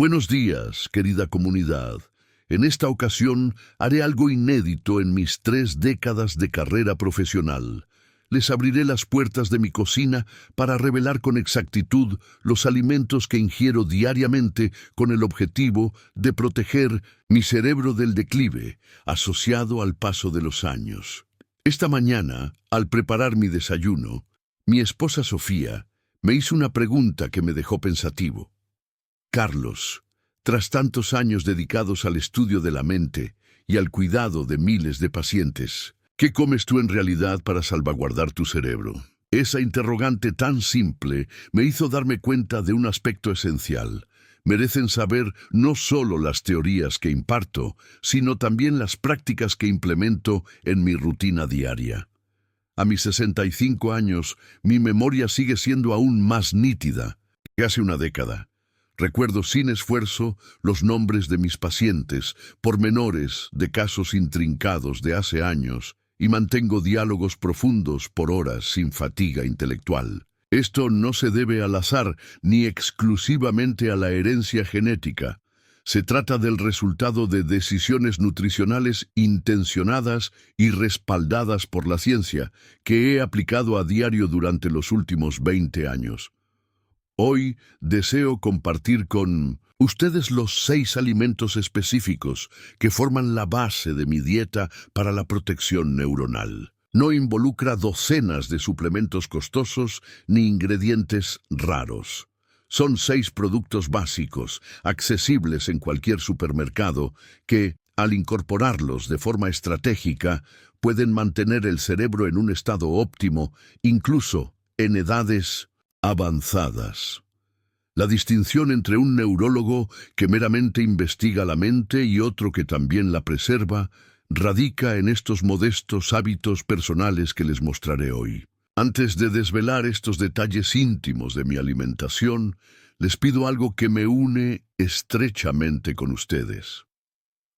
Buenos días, querida comunidad. En esta ocasión haré algo inédito en mis 3 décadas de carrera profesional. Les abriré las puertas de mi cocina para revelar con exactitud los alimentos que ingiero diariamente con el objetivo de proteger mi cerebro del declive, asociado al paso de los años. Esta mañana, al preparar mi desayuno, mi esposa Sofía me hizo una pregunta que me dejó pensativo. Carlos, tras tantos años dedicados al estudio de la mente y al cuidado de miles de pacientes, ¿qué comes tú en realidad para salvaguardar tu cerebro? Esa interrogante tan simple me hizo darme cuenta de un aspecto esencial. Merecen saber no solo las teorías que imparto, sino también las prácticas que implemento en mi rutina diaria. A mis 65 años, mi memoria sigue siendo aún más nítida que hace una década. Recuerdo sin esfuerzo los nombres de mis pacientes, pormenores de casos intrincados de hace años, y mantengo diálogos profundos por horas sin fatiga intelectual. Esto no se debe al azar ni exclusivamente a la herencia genética. Se trata del resultado de decisiones nutricionales intencionadas y respaldadas por la ciencia, que he aplicado a diario durante los últimos 20 años. Hoy deseo compartir con ustedes los 6 alimentos específicos que forman la base de mi dieta para la protección neuronal. No involucra docenas de suplementos costosos ni ingredientes raros. Son 6 productos básicos, accesibles en cualquier supermercado, que, al incorporarlos de forma estratégica, pueden mantener el cerebro en un estado óptimo, incluso en edades avanzadas. La distinción entre un neurólogo que meramente investiga la mente y otro que también la preserva radica en estos modestos hábitos personales que les mostraré hoy. Antes de desvelar estos detalles íntimos de mi alimentación, les pido algo que me une estrechamente con ustedes.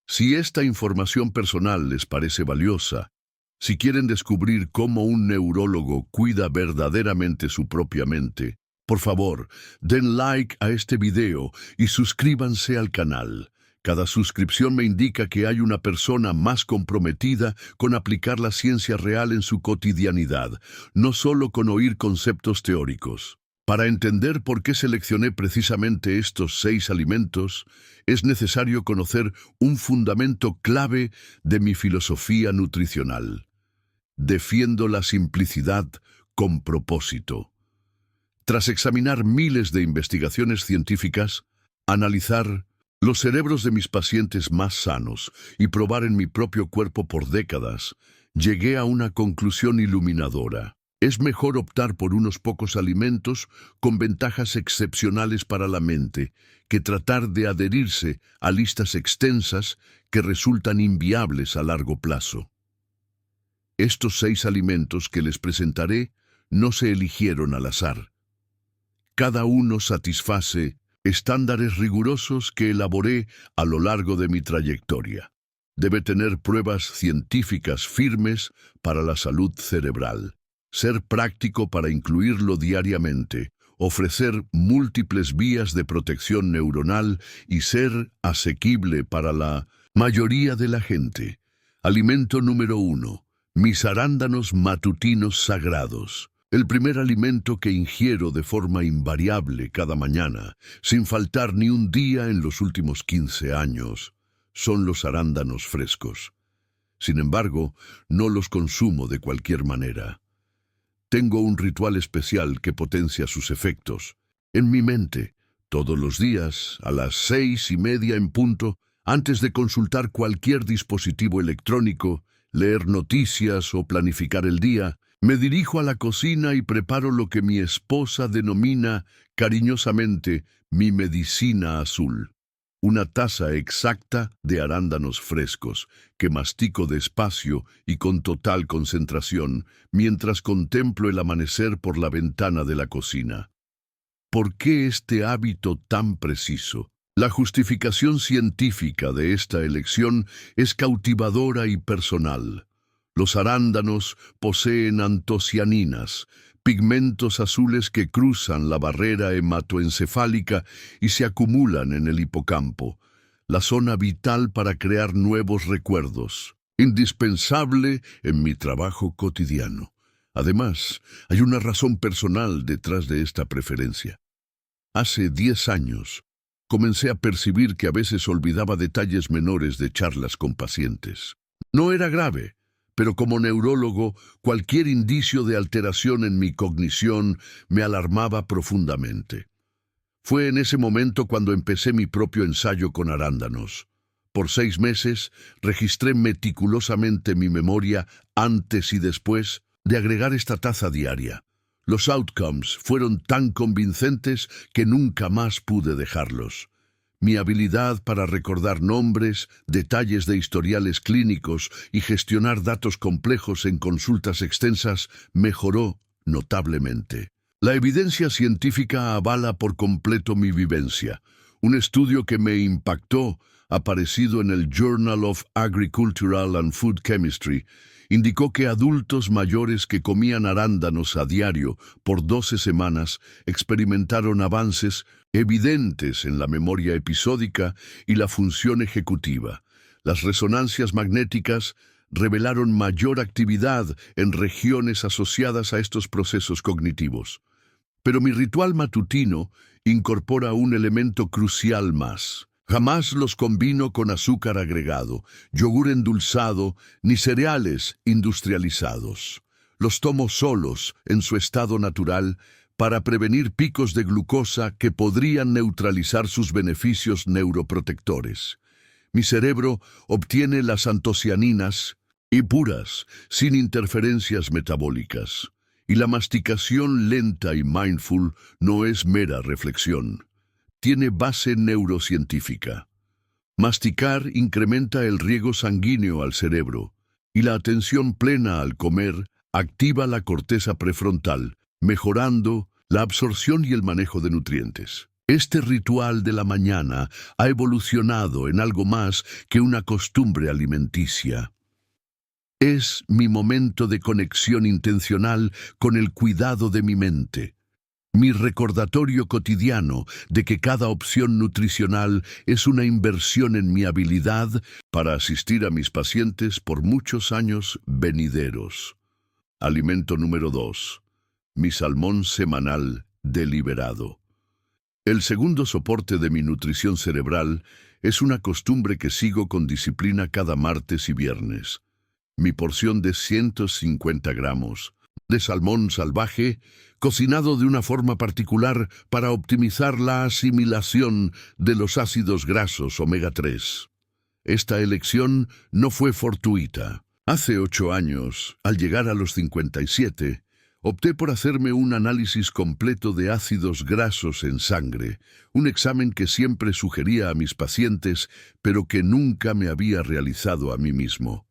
Si esta información personal les parece valiosa, si quieren descubrir cómo un neurólogo cuida verdaderamente su propia mente, por favor, den like a este video y suscríbanse al canal. Cada suscripción me indica que hay una persona más comprometida con aplicar la ciencia real en su cotidianidad, no solo con oír conceptos teóricos. Para entender por qué seleccioné precisamente estos 6 alimentos, es necesario conocer un fundamento clave de mi filosofía nutricional. Defiendo la simplicidad con propósito. Tras examinar miles de investigaciones científicas, analizar los cerebros de mis pacientes más sanos y probar en mi propio cuerpo por décadas, llegué a una conclusión iluminadora. Es mejor optar por unos pocos alimentos con ventajas excepcionales para la mente que tratar de adherirse a listas extensas que resultan inviables a largo plazo. Estos 6 alimentos que les presentaré no se eligieron al azar. Cada uno satisface estándares rigurosos que elaboré a lo largo de mi trayectoria. Debe tener pruebas científicas firmes para la salud cerebral, ser práctico para incluirlo diariamente, ofrecer múltiples vías de protección neuronal y ser asequible para la mayoría de la gente. Alimento número 1. Mis arándanos matutinos sagrados. El primer alimento que ingiero de forma invariable cada mañana, sin faltar ni un día en los últimos 15 años, son los arándanos frescos. Sin embargo, no los consumo de cualquier manera. Tengo un ritual especial que potencia sus efectos. En mi mente, todos los días, a las 6:30 en punto, antes de consultar cualquier dispositivo electrónico, leer noticias o planificar el día, me dirijo a la cocina y preparo lo que mi esposa denomina cariñosamente mi medicina azul. Una taza exacta de arándanos frescos, que mastico despacio y con total concentración, mientras contemplo el amanecer por la ventana de la cocina. ¿Por qué este hábito tan preciso? La justificación científica de esta elección es cautivadora y personal. Los arándanos poseen antocianinas, pigmentos azules que cruzan la barrera hematoencefálica y se acumulan en el hipocampo, la zona vital para crear nuevos recuerdos, indispensable en mi trabajo cotidiano. Además, hay una razón personal detrás de esta preferencia. Hace 10 años, comencé a percibir que a veces olvidaba detalles menores de charlas con pacientes. No era grave, pero como neurólogo, cualquier indicio de alteración en mi cognición me alarmaba profundamente. Fue en ese momento cuando empecé mi propio ensayo con arándanos. Por 6 meses, registré meticulosamente mi memoria antes y después de agregar esta taza diaria. Los outcomes fueron tan convincentes que nunca más pude dejarlos. Mi habilidad para recordar nombres, detalles de historiales clínicos y gestionar datos complejos en consultas extensas mejoró notablemente. La evidencia científica avala por completo mi vivencia. Un estudio que me impactó, aparecido en el Journal of Agricultural and Food Chemistry, indicó que adultos mayores que comían arándanos a diario por 12 semanas experimentaron avances evidentes en la memoria episódica y la función ejecutiva. Las resonancias magnéticas revelaron mayor actividad en regiones asociadas a estos procesos cognitivos. Pero mi ritual matutino incorpora un elemento crucial más. Jamás los combino con azúcar agregado, yogur endulzado, ni cereales industrializados. Los tomo solos, en su estado natural, para prevenir picos de glucosa que podrían neutralizar sus beneficios neuroprotectores. Mi cerebro obtiene las antocianinas y puras, sin interferencias metabólicas. Y la masticación lenta y mindful no es mera reflexión. Tiene base neurocientífica. Masticar incrementa el riego sanguíneo al cerebro, y la atención plena al comer activa la corteza prefrontal, mejorando la absorción y el manejo de nutrientes. Este ritual de la mañana ha evolucionado en algo más que una costumbre alimenticia. Es mi momento de conexión intencional con el cuidado de mi mente. Mi recordatorio cotidiano de que cada opción nutricional es una inversión en mi habilidad para asistir a mis pacientes por muchos años venideros. Alimento número 2. Mi salmón semanal deliberado. El segundo soporte de mi nutrición cerebral es una costumbre que sigo con disciplina cada martes y viernes. Mi porción de 150 gramos de salmón salvaje, cocinado de una forma particular para optimizar la asimilación de los ácidos grasos omega 3. Esta elección no fue fortuita. Hace 8 años, al llegar a los 57, opté por hacerme un análisis completo de ácidos grasos en sangre, un examen que siempre sugería a mis pacientes, pero que nunca me había realizado a mí mismo.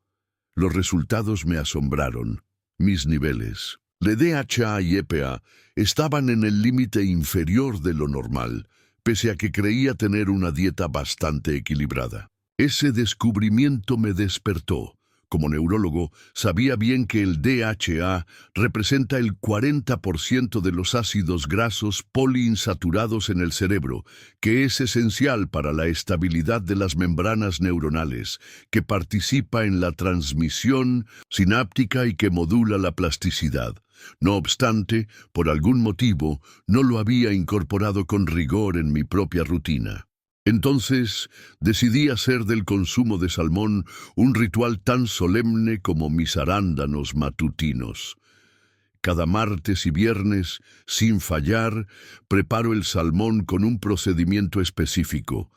Los resultados me asombraron. Mis niveles de DHA y EPA estaban en el límite inferior de lo normal, pese a que creía tener una dieta bastante equilibrada. Ese descubrimiento me despertó. Como neurólogo, sabía bien que el DHA representa el 40% de los ácidos grasos poliinsaturados en el cerebro, que es esencial para la estabilidad de las membranas neuronales, que participa en la transmisión sináptica y que modula la plasticidad. No obstante, por algún motivo, no lo había incorporado con rigor en mi propia rutina. Entonces, decidí hacer del consumo de salmón un ritual tan solemne como mis arándanos matutinos. Cada martes y viernes, sin fallar, preparo el salmón con un procedimiento específico.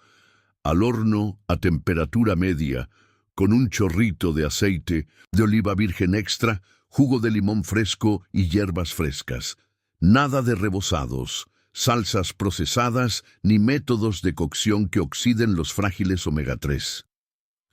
Al horno a temperatura media, con un chorrito de aceite, de oliva virgen extra, jugo de limón fresco y hierbas frescas. Nada de rebozados, salsas procesadas ni métodos de cocción que oxiden los frágiles omega 3.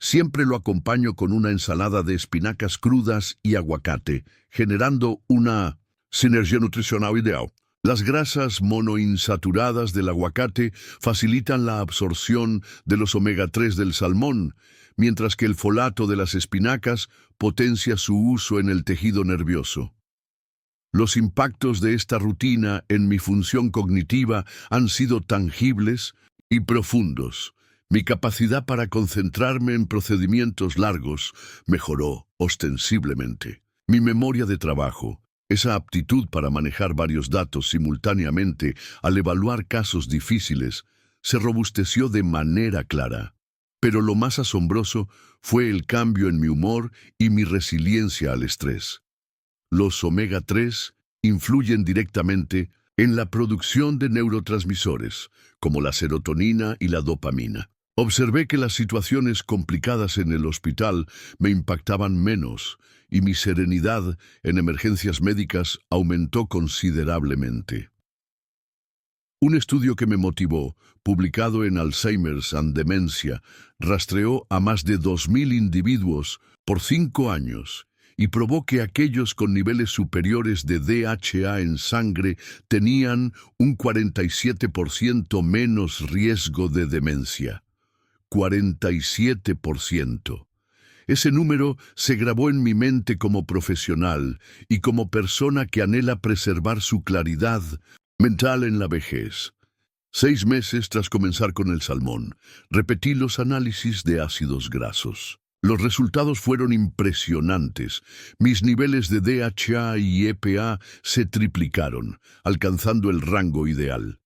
Siempre lo acompaño con una ensalada de espinacas crudas y aguacate, generando una sinergia nutricional ideal. Las grasas monoinsaturadas del aguacate facilitan la absorción de los omega 3 del salmón, mientras que el folato de las espinacas potencia su uso en el tejido nervioso. Los impactos de esta rutina en mi función cognitiva han sido tangibles y profundos. Mi capacidad para concentrarme en procedimientos largos mejoró ostensiblemente. Mi memoria de trabajo, esa aptitud para manejar varios datos simultáneamente al evaluar casos difíciles, se robusteció de manera clara. Pero lo más asombroso fue el cambio en mi humor y mi resiliencia al estrés. Los omega-3 influyen directamente en la producción de neurotransmisores, como la serotonina y la dopamina. Observé que las situaciones complicadas en el hospital me impactaban menos y mi serenidad en emergencias médicas aumentó considerablemente. Un estudio que me motivó, publicado en Alzheimer's and Dementia, rastreó a más de 2.000 individuos por 5 años y probó que aquellos con niveles superiores de DHA en sangre tenían un 47% menos riesgo de demencia. 47%. Ese número se grabó en mi mente como profesional y como persona que anhela preservar su claridad mental en la vejez. 6 meses tras comenzar con el salmón, repetí los análisis de ácidos grasos. Los resultados fueron impresionantes. Mis niveles de DHA y EPA se triplicaron, alcanzando el rango ideal.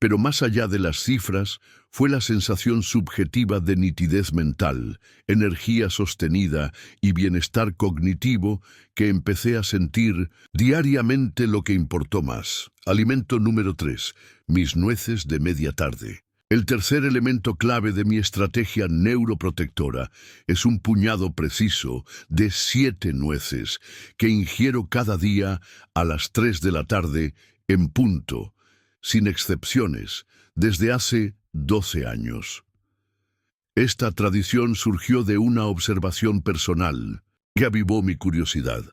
Pero más allá de las cifras, fue la sensación subjetiva de nitidez mental, energía sostenida y bienestar cognitivo que empecé a sentir diariamente. Lo que importó más. Alimento número 3. Mis nueces de media tarde. El tercer elemento clave de mi estrategia neuroprotectora es un puñado preciso de 7 nueces que ingiero cada día a las 3 de la tarde en punto, sin excepciones, desde hace 12 años. Esta tradición surgió de una observación personal que avivó mi curiosidad.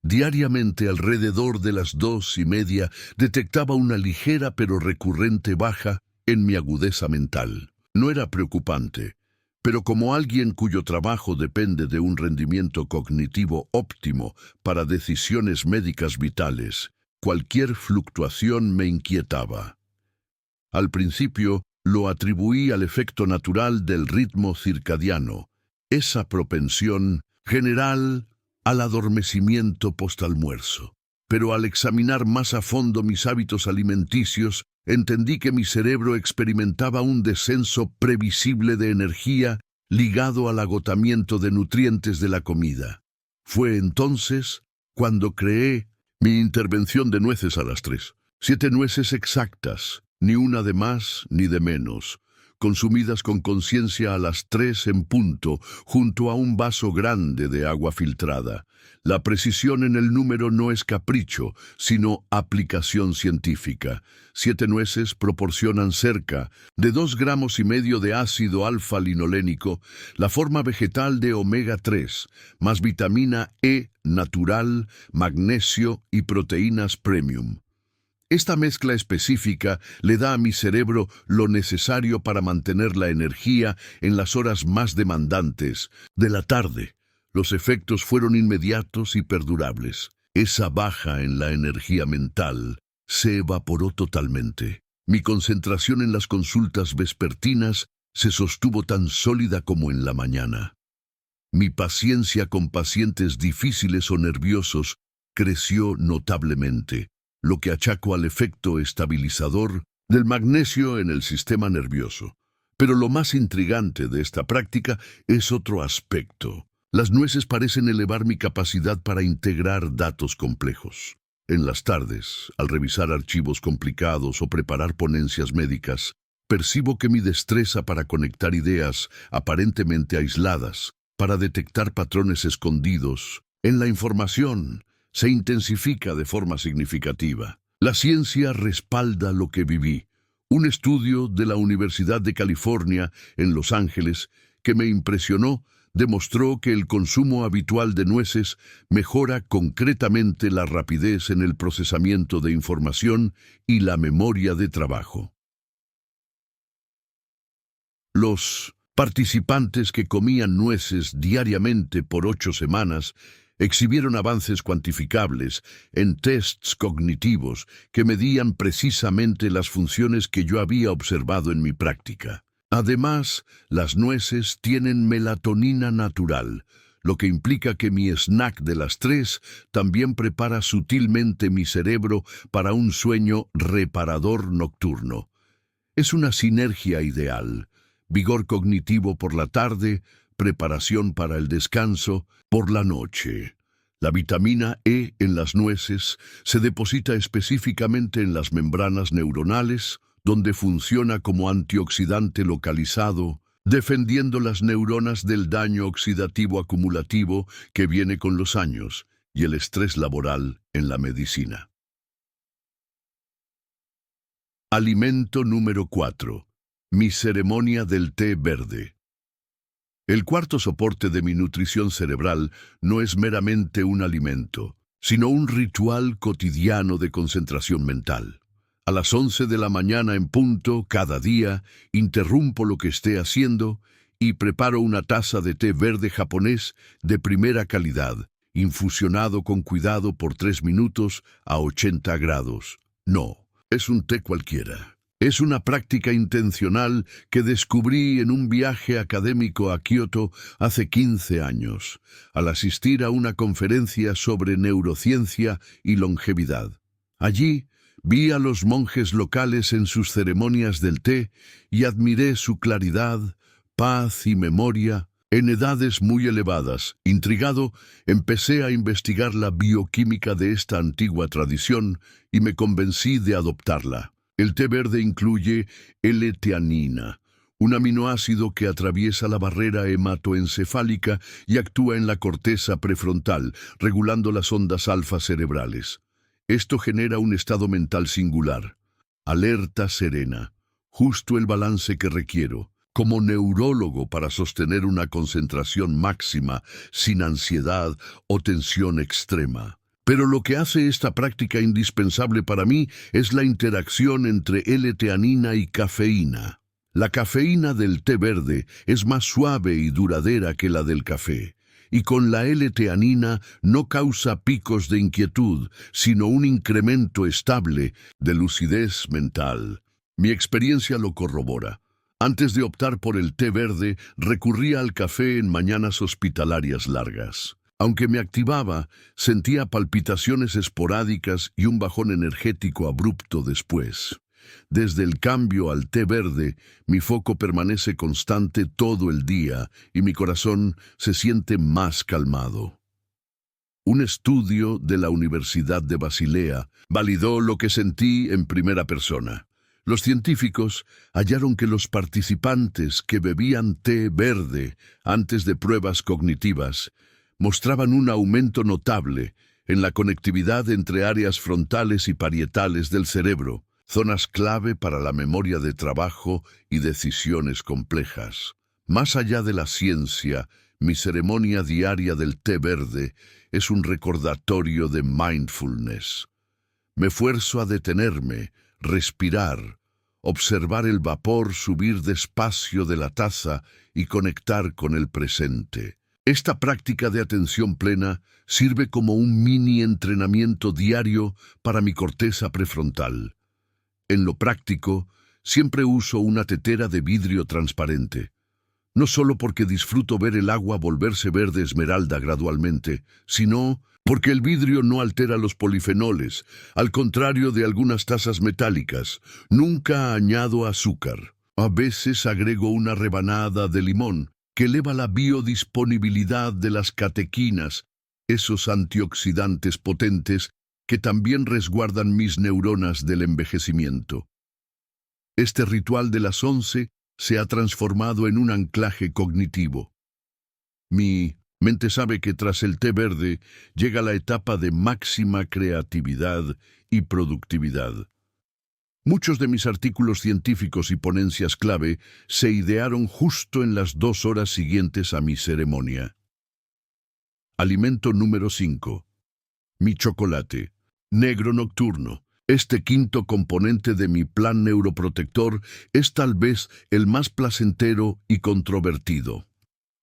Diariamente, alrededor de las 2:30, detectaba una ligera pero recurrente baja en mi agudeza mental. No era preocupante, pero como alguien cuyo trabajo depende de un rendimiento cognitivo óptimo para decisiones médicas vitales, cualquier fluctuación me inquietaba. Al principio, lo atribuí al efecto natural del ritmo circadiano, esa propensión general al adormecimiento postalmuerzo. Pero al examinar más a fondo mis hábitos alimenticios, entendí que mi cerebro experimentaba un descenso previsible de energía ligado al agotamiento de nutrientes de la comida. Fue entonces cuando creé mi intervención de nueces a las 3. 7 nueces exactas, ni una de más ni de menos, consumidas con conciencia a las 3 en punto, junto a un vaso grande de agua filtrada. La precisión en el número no es capricho, sino aplicación científica. 7 nueces proporcionan cerca de 2,5 gramos de ácido alfa-linolénico, la forma vegetal de omega-3, más vitamina E natural, magnesio y proteínas premium. Esta mezcla específica le da a mi cerebro lo necesario para mantener la energía en las horas más demandantes de la tarde. Los efectos fueron inmediatos y perdurables. Esa baja en la energía mental se evaporó totalmente. Mi concentración en las consultas vespertinas se sostuvo tan sólida como en la mañana. Mi paciencia con pacientes difíciles o nerviosos creció notablemente, lo que achaco al efecto estabilizador del magnesio en el sistema nervioso. Pero lo más intrigante de esta práctica es otro aspecto. Las nueces parecen elevar mi capacidad para integrar datos complejos. En las tardes, al revisar archivos complicados o preparar ponencias médicas, percibo que mi destreza para conectar ideas aparentemente aisladas, para detectar patrones escondidos en la información, se intensifica de forma significativa. La ciencia respalda lo que viví. Un estudio de la Universidad de California en Los Ángeles que me impresionó demostró que el consumo habitual de nueces mejora concretamente la rapidez en el procesamiento de información y la memoria de trabajo. Los participantes que comían nueces diariamente por 8 semanas Exhibieron avances cuantificables en tests cognitivos que medían precisamente las funciones que yo había observado en mi práctica. Además, las nueces tienen melatonina natural, lo que implica que mi snack de las 3 también prepara sutilmente mi cerebro para un sueño reparador nocturno. Es una sinergia ideal: vigor cognitivo por la tarde, preparación para el descanso por la noche. La vitamina E en las nueces se deposita específicamente en las membranas neuronales, donde funciona como antioxidante localizado, defendiendo las neuronas del daño oxidativo acumulativo que viene con los años y el estrés laboral en la medicina. Alimento número 4. Mi ceremonia del té verde. El cuarto soporte de mi nutrición cerebral no es meramente un alimento, sino un ritual cotidiano de concentración mental. A las 11 de la mañana en punto, cada día, interrumpo lo que esté haciendo y preparo una taza de té verde japonés de primera calidad, infusionado con cuidado por 3 minutos a 80 grados. No, es un té cualquiera. Es una práctica intencional que descubrí en un viaje académico a Kioto hace 15 años, al asistir a una conferencia sobre neurociencia y longevidad. Allí, vi a los monjes locales en sus ceremonias del té y admiré su claridad, paz y memoria en edades muy elevadas. Intrigado, empecé a investigar la bioquímica de esta antigua tradición y me convencí de adoptarla. El té verde incluye L-teanina, un aminoácido que atraviesa la barrera hematoencefálica y actúa en la corteza prefrontal, regulando las ondas alfa cerebrales. Esto genera un estado mental singular, alerta serena, justo el balance que requiero, como neurólogo para sostener una concentración máxima, sin ansiedad o tensión extrema. Pero lo que hace esta práctica indispensable para mí es la interacción entre L-teanina y cafeína. La cafeína del té verde es más suave y duradera que la del café, y con la L-teanina no causa picos de inquietud, sino un incremento estable de lucidez mental. Mi experiencia lo corrobora. Antes de optar por el té verde, recurría al café en mañanas hospitalarias largas. Aunque me activaba, sentía palpitaciones esporádicas y un bajón energético abrupto después. Desde el cambio al té verde, mi foco permanece constante todo el día y mi corazón se siente más calmado. Un estudio de la Universidad de Basilea validó lo que sentí en primera persona. Los científicos hallaron que los participantes que bebían té verde antes de pruebas cognitivas mostraban un aumento notable en la conectividad entre áreas frontales y parietales del cerebro, zonas clave para la memoria de trabajo y decisiones complejas. Más allá de la ciencia, mi ceremonia diaria del té verde es un recordatorio de mindfulness. Me esfuerzo a detenerme, respirar, observar el vapor subir despacio de la taza y conectar con el presente. Esta práctica de atención plena sirve como un mini entrenamiento diario para mi corteza prefrontal. En lo práctico, siempre uso una tetera de vidrio transparente. No solo porque disfruto ver el agua volverse verde esmeralda gradualmente, sino porque el vidrio no altera los polifenoles, al contrario de algunas tazas metálicas. Nunca añado azúcar. A veces agrego una rebanada de limón, que eleva la biodisponibilidad de las catequinas, esos antioxidantes potentes que también resguardan mis neuronas del envejecimiento. Este ritual de las 11 se ha transformado en un anclaje cognitivo. Mi mente sabe que tras el té verde llega la etapa de máxima creatividad y productividad. Muchos de mis artículos científicos y ponencias clave se idearon justo en las 2 horas siguientes a mi ceremonia. Alimento número 5. Mi chocolate. Negro nocturno. Este quinto componente de mi plan neuroprotector es tal vez el más placentero y controvertido.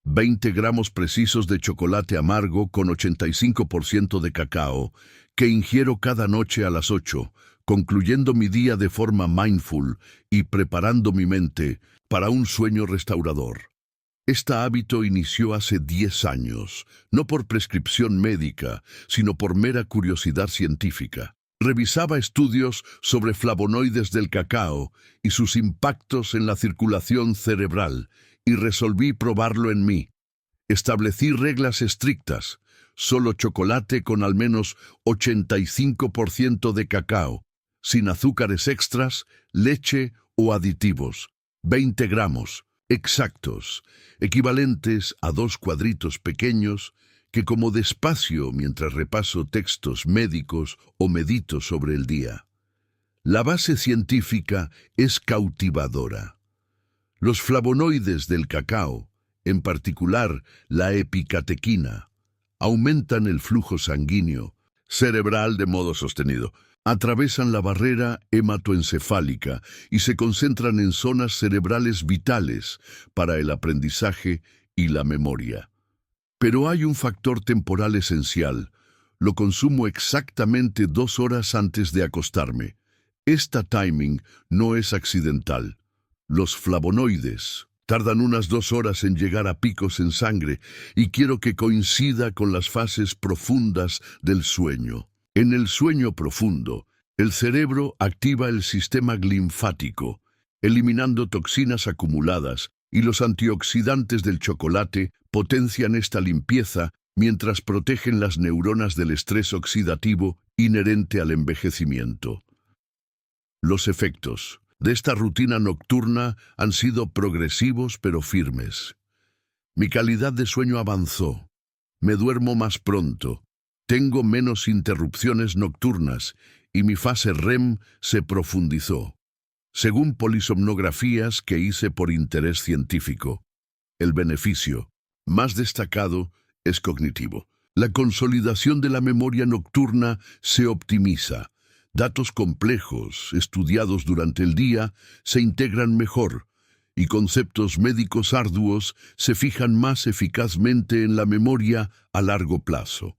20 gramos precisos de chocolate amargo con 85% de cacao, que ingiero cada noche a las 8, concluyendo mi día de forma mindful y preparando mi mente para un sueño restaurador. Este hábito inició hace 10 años, no por prescripción médica, sino por mera curiosidad científica. Revisaba estudios sobre flavonoides del cacao y sus impactos en la circulación cerebral, y resolví probarlo en mí. Establecí reglas estrictas: solo chocolate con al menos 85% de cacao, sin azúcares extras, leche o aditivos. 20 gramos, exactos, equivalentes a 2 cuadritos pequeños, que como despacio mientras repaso textos médicos o medito sobre el día. La base científica es cautivadora. Los flavonoides del cacao, en particular la epicatequina, aumentan el flujo sanguíneo cerebral de modo sostenido, atravesan la barrera hematoencefálica y se concentran en zonas cerebrales vitales para el aprendizaje y la memoria. Pero hay un factor temporal esencial: lo consumo exactamente 2 horas antes de acostarme. Este timing no es accidental. Los flavonoides tardan unas 2 horas en llegar a picos en sangre, y quiero que coincida con las fases profundas del sueño. En el sueño profundo, el cerebro activa el sistema linfático, eliminando toxinas acumuladas, y los antioxidantes del chocolate potencian esta limpieza mientras protegen las neuronas del estrés oxidativo inherente al envejecimiento. Los efectos de esta rutina nocturna han sido progresivos pero firmes. Mi calidad de sueño avanzó. Me duermo más pronto. Tengo menos interrupciones nocturnas y mi fase REM se profundizó, según polisomnografías que hice por interés científico. El beneficio más destacado es cognitivo. La consolidación de la memoria nocturna se optimiza. Datos complejos, estudiados durante el día, se integran mejor, y conceptos médicos arduos se fijan más eficazmente en la memoria a largo plazo.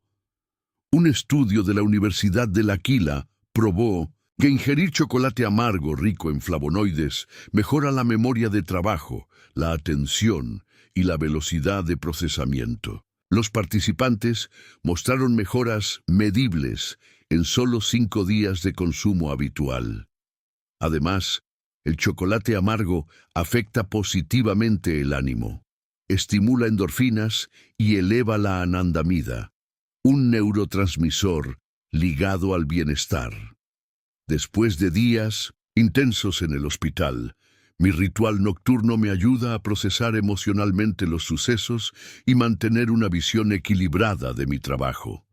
Un estudio de la Universidad de L'Aquila probó que ingerir chocolate amargo rico en flavonoides mejora la memoria de trabajo, la atención y la velocidad de procesamiento. Los participantes mostraron mejoras medibles en solo 5 días de consumo habitual. Además, el chocolate amargo afecta positivamente el ánimo, estimula endorfinas y eleva la anandamida, un neurotransmisor ligado al bienestar. Después de días intensos en el hospital, mi ritual nocturno me ayuda a procesar emocionalmente los sucesos y mantener una visión equilibrada de mi trabajo.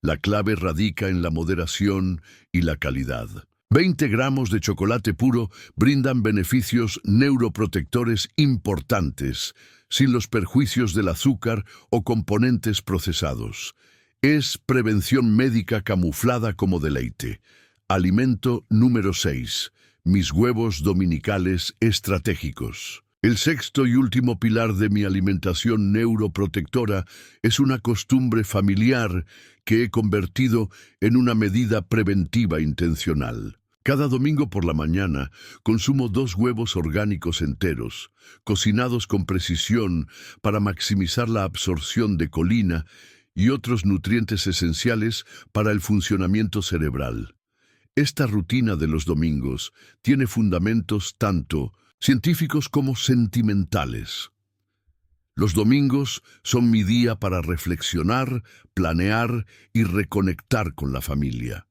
La clave radica en la moderación y la calidad. 20 gramos de chocolate puro brindan beneficios neuroprotectores importantes, sin los perjuicios del azúcar o componentes procesados. Es prevención médica camuflada como deleite. Alimento número 6. Mis huevos dominicales estratégicos. El sexto y último pilar de mi alimentación neuroprotectora es una costumbre familiar que he convertido en una medida preventiva intencional. Cada domingo por la mañana consumo 2 huevos orgánicos enteros, cocinados con precisión para maximizar la absorción de colina y otros nutrientes esenciales para el funcionamiento cerebral. Esta rutina de los domingos tiene fundamentos tanto científicos como sentimentales. Los domingos son mi día para reflexionar, planear y reconectar con la familia.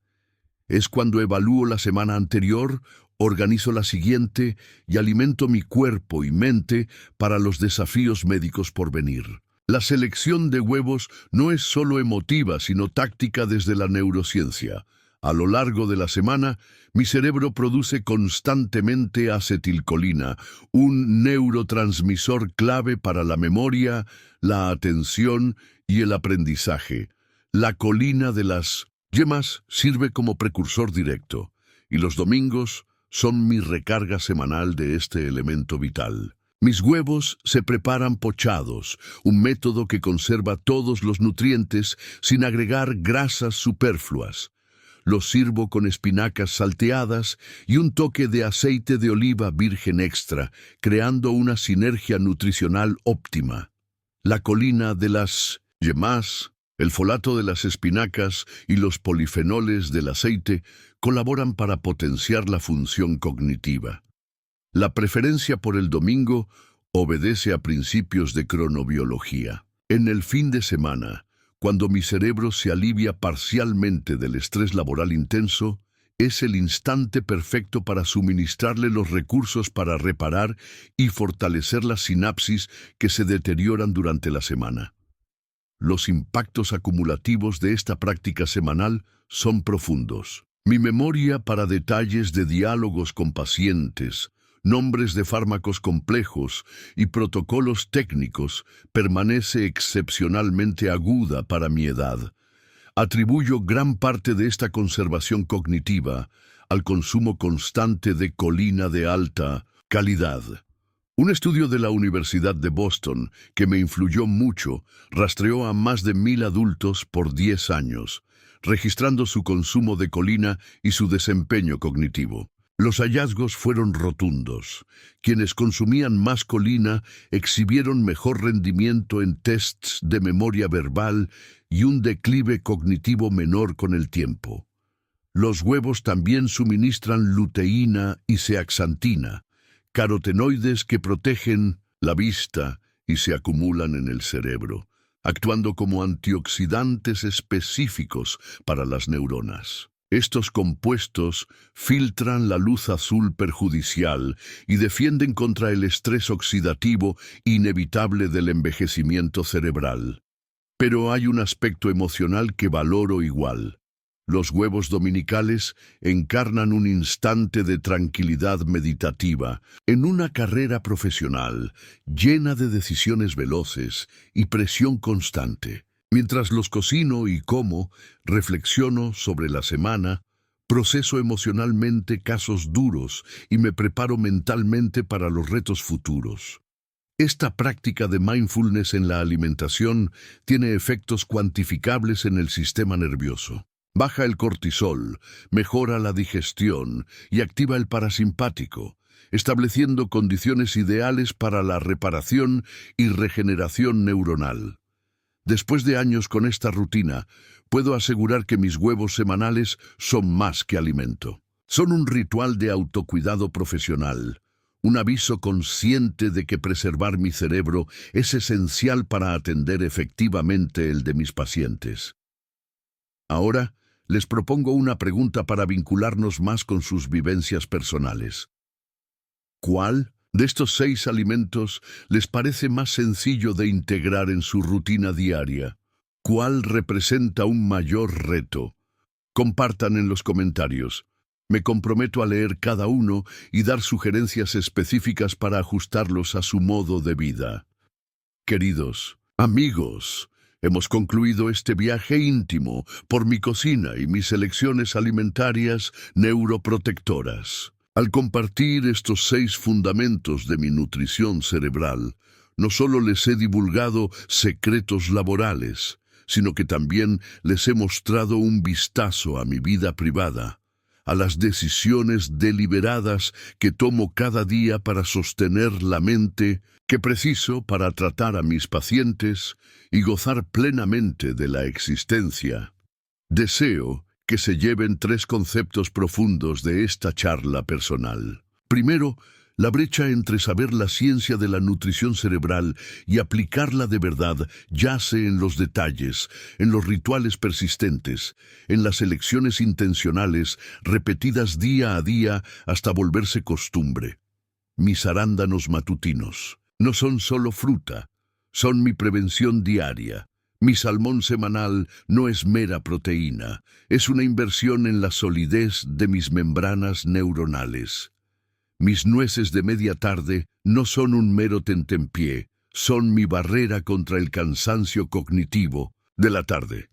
Es cuando evalúo la semana anterior, organizo la siguiente y alimento mi cuerpo y mente para los desafíos médicos por venir. La selección de huevos no es solo emotiva, sino táctica desde la neurociencia. A lo largo de la semana, mi cerebro produce constantemente acetilcolina, un neurotransmisor clave para la memoria, la atención y el aprendizaje. La colina de las yemas sirve como precursor directo, y los domingos son mi recarga semanal de este elemento vital. Mis huevos se preparan pochados, un método que conserva todos los nutrientes sin agregar grasas superfluas. Los sirvo con espinacas salteadas y un toque de aceite de oliva virgen extra, creando una sinergia nutricional óptima. La colina de las yemas, el folato de las espinacas y los polifenoles del aceite colaboran para potenciar la función cognitiva. La preferencia por el domingo obedece a principios de cronobiología. En el fin de semana, cuando mi cerebro se alivia parcialmente del estrés laboral intenso, es el instante perfecto para suministrarle los recursos para reparar y fortalecer las sinapsis que se deterioran durante la semana. Los impactos acumulativos de esta práctica semanal son profundos. Mi memoria para detalles de diálogos con pacientes, nombres de fármacos complejos y protocolos técnicos permanece excepcionalmente aguda para mi edad. Atribuyo gran parte de esta conservación cognitiva al consumo constante de colina de alta calidad. Un estudio de la Universidad de Boston, que me influyó mucho, rastreó a más de 1,000 adultos por 10 años, registrando su consumo de colina y su desempeño cognitivo. Los hallazgos fueron rotundos. Quienes consumían más colina exhibieron mejor rendimiento en tests de memoria verbal y un declive cognitivo menor con el tiempo. Los huevos también suministran luteína y zeaxantina, carotenoides que protegen la vista y se acumulan en el cerebro, actuando como antioxidantes específicos para las neuronas. Estos compuestos filtran la luz azul perjudicial y defienden contra el estrés oxidativo inevitable del envejecimiento cerebral. Pero hay un aspecto emocional que valoro igual. Los huevos dominicales encarnan un instante de tranquilidad meditativa en una carrera profesional llena de decisiones veloces y presión constante. Mientras los cocino y como, reflexiono sobre la semana, proceso emocionalmente casos duros y me preparo mentalmente para los retos futuros. Esta práctica de mindfulness en la alimentación tiene efectos cuantificables en el sistema nervioso. Baja el cortisol, mejora la digestión y activa el parasimpático, estableciendo condiciones ideales para la reparación y regeneración neuronal. Después de años con esta rutina, puedo asegurar que mis huevos semanales son más que alimento. Son un ritual de autocuidado profesional, un aviso consciente de que preservar mi cerebro es esencial para atender efectivamente el de mis pacientes. Ahora, les propongo una pregunta para vincularnos más con sus vivencias personales. ¿Cuál de estos 6 alimentos les parece más sencillo de integrar en su rutina diaria? ¿Cuál representa un mayor reto? Compartan en los comentarios. Me comprometo a leer cada uno y dar sugerencias específicas para ajustarlos a su modo de vida. Queridos amigos, hemos concluido este viaje íntimo por mi cocina y mis elecciones alimentarias neuroprotectoras. Al compartir estos 6 fundamentos de mi nutrición cerebral, no solo les he divulgado secretos laborales, sino que también les he mostrado un vistazo a mi vida privada, a las decisiones deliberadas que tomo cada día para sostener la mente que preciso para tratar a mis pacientes y gozar plenamente de la existencia. Deseo que se lleven 3 conceptos profundos de esta charla personal. Primero, la brecha entre saber la ciencia de la nutrición cerebral y aplicarla de verdad yace en los detalles, en los rituales persistentes, en las elecciones intencionales repetidas día a día hasta volverse costumbre. Mis arándanos matutinos no son solo fruta, son mi prevención diaria. Mi salmón semanal no es mera proteína, es una inversión en la solidez de mis membranas neuronales. Mis nueces de media tarde no son un mero tentempié, son mi barrera contra el cansancio cognitivo de la tarde.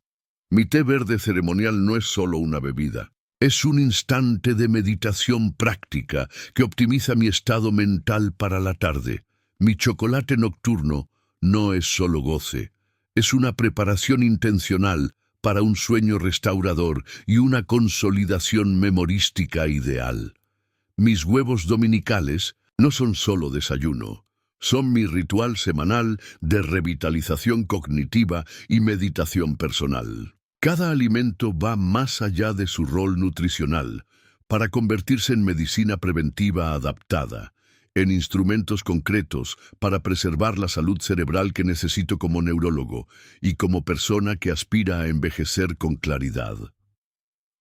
Mi té verde ceremonial no es solo una bebida, es un instante de meditación práctica que optimiza mi estado mental para la tarde. Mi chocolate nocturno no es solo goce, es una preparación intencional para un sueño restaurador y una consolidación memorística ideal. Mis huevos dominicales no son solo desayuno, son mi ritual semanal de revitalización cognitiva y meditación personal. Cada alimento va más allá de su rol nutricional para convertirse en medicina preventiva adaptada, en instrumentos concretos para preservar la salud cerebral que necesito como neurólogo y como persona que aspira a envejecer con claridad.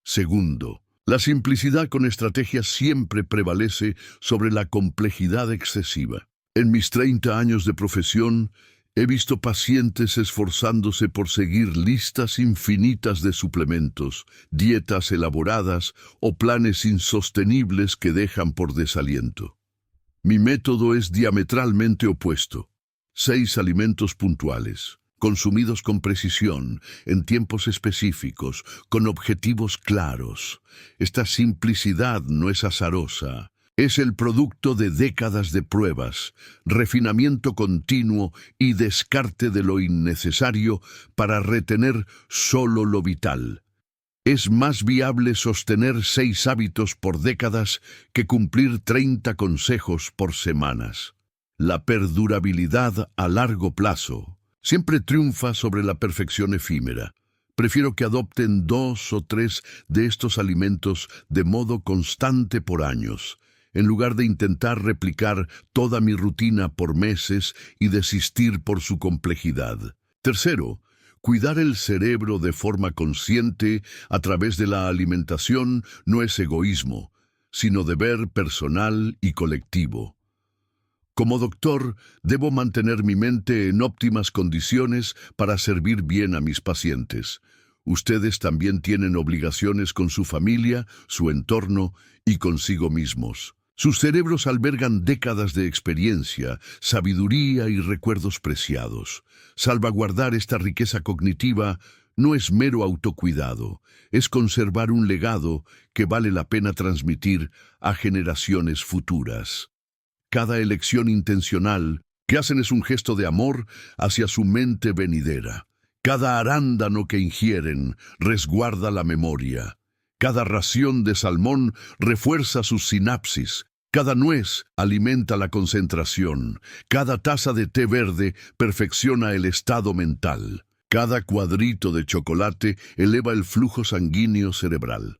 Segundo, la simplicidad con estrategias siempre prevalece sobre la complejidad excesiva. En mis 30 años de profesión, he visto pacientes esforzándose por seguir listas infinitas de suplementos, dietas elaboradas o planes insostenibles que dejan por desaliento. Mi método es diametralmente opuesto. 6 alimentos puntuales, consumidos con precisión, en tiempos específicos, con objetivos claros. Esta simplicidad no es azarosa. Es el producto de décadas de pruebas, refinamiento continuo y descarte de lo innecesario para retener solo lo vital. Es más viable sostener 6 hábitos por décadas que cumplir 30 consejos por semanas. La perdurabilidad a largo plazo siempre triunfa sobre la perfección efímera. Prefiero que adopten 2 o 3 de estos alimentos de modo constante por años, en lugar de intentar replicar toda mi rutina por meses y desistir por su complejidad. Tercero, cuidar el cerebro de forma consciente a través de la alimentación no es egoísmo, sino deber personal y colectivo. Como doctor, debo mantener mi mente en óptimas condiciones para servir bien a mis pacientes. Ustedes también tienen obligaciones con su familia, su entorno y consigo mismos. Sus cerebros albergan décadas de experiencia, sabiduría y recuerdos preciados. Salvaguardar esta riqueza cognitiva no es mero autocuidado, es conservar un legado que vale la pena transmitir a generaciones futuras. Cada elección intencional que hacen es un gesto de amor hacia su mente venidera. Cada arándano que ingieren resguarda la memoria. Cada ración de salmón refuerza sus sinapsis. Cada nuez alimenta la concentración. Cada taza de té verde perfecciona el estado mental. Cada cuadrito de chocolate eleva el flujo sanguíneo cerebral.